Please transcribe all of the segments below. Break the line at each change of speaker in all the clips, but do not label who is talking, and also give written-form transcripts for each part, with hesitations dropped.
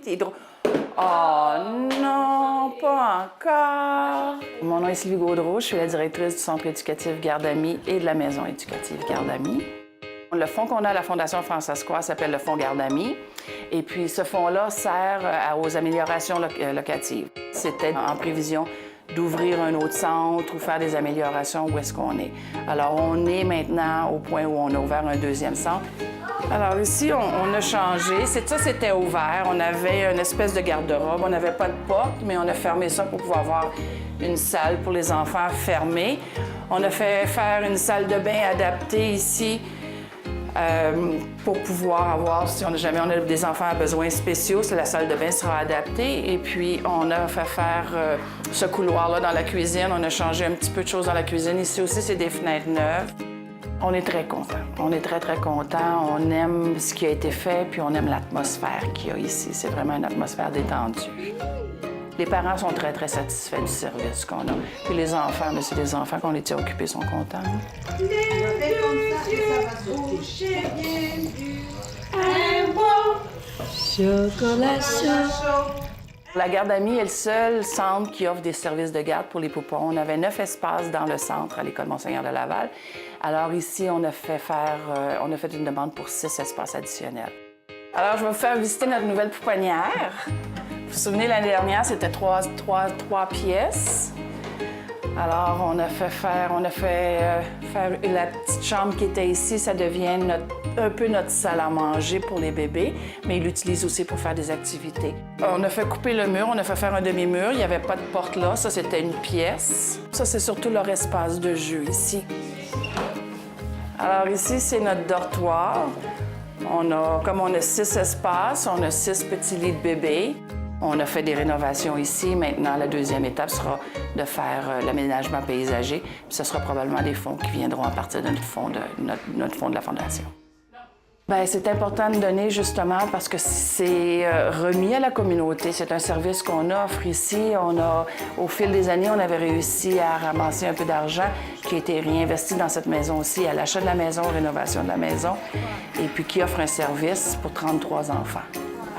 T'es drôle. Oh non, pas encore. Mon nom est Sylvie Gaudreau, je suis la directrice du Centre éducatif Garde-Amis et de la Maison éducative Garde-Amis. Le fonds qu'on a à la Fondation François s'appelle le fonds Garde-Amis. Et puis ce fonds-là sert aux améliorations locatives. C'était en prévision d'ouvrir un autre centre ou faire des améliorations où est-ce qu'on est. Alors, on est maintenant au point où on a ouvert un deuxième centre. Alors ici, on a changé. Ça, c'était ouvert. On avait une espèce de garde-robe. On n'avait pas de porte, mais on a fermé ça pour pouvoir avoir une salle pour les enfants fermée. On a fait faire une salle de bain adaptée ici pour pouvoir avoir, si jamais on a des enfants à besoins spéciaux, la salle de bain sera adaptée. Et puis, on a fait faire ce couloir-là dans la cuisine. On a changé un petit peu de choses dans la cuisine. Ici aussi, c'est des fenêtres neuves. On est très contents. On est très, très contents. On aime ce qui a été fait, puis on aime l'atmosphère qu'il y a ici. C'est vraiment une atmosphère détendue. Les parents sont très, très satisfaits du service qu'on a. Puis les enfants, mais c'est des enfants qu'on les tient occupés, sont contents.
Chocolat chaud.
La Garde-Amis est le seul centre qui offre des services de garde pour les poupons. On avait 9 espaces dans le centre à l'École Monseigneur de Laval. Alors ici, on a fait une demande pour 6 espaces additionnels. Alors, je vais vous faire visiter notre nouvelle pouponnière. Vous vous souvenez, l'année dernière, c'était 3 pièces. Alors, on a fait faire la petite chambre qui était ici, ça devient un peu notre salle à manger pour les bébés, mais ils l'utilisent aussi pour faire des activités. On a fait couper le mur, on a fait faire un demi-mur, il n'y avait pas de porte là, ça c'était une pièce. Ça, c'est surtout leur espace de jeu ici. Alors ici, c'est notre dortoir. Comme on a 6 espaces, on a 6 petits lits de bébés. On a fait des rénovations ici. Maintenant, la deuxième étape sera de faire l'aménagement paysager. Puis ce sera probablement des fonds qui viendront à partir de notre fonds de la Fondation. Bien, c'est important de donner justement parce que c'est remis à la communauté. C'est un service qu'on offre ici. Au fil des années, on avait réussi à ramasser un peu d'argent qui a été réinvesti dans cette maison aussi, à l'achat de la maison, rénovation de la maison, et puis qui offre un service pour 33 enfants.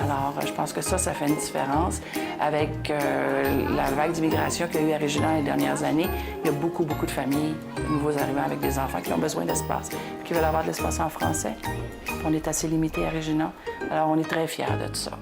Alors, je pense que ça fait une différence. Avec la vague d'immigration qu'il y a eu à Regina les dernières années, il y a beaucoup, beaucoup de familles, de nouveaux arrivants avec des enfants qui ont besoin d'espace, qui veulent avoir de l'espace en français. On est assez limité à Regina, alors on est très fiers de tout ça.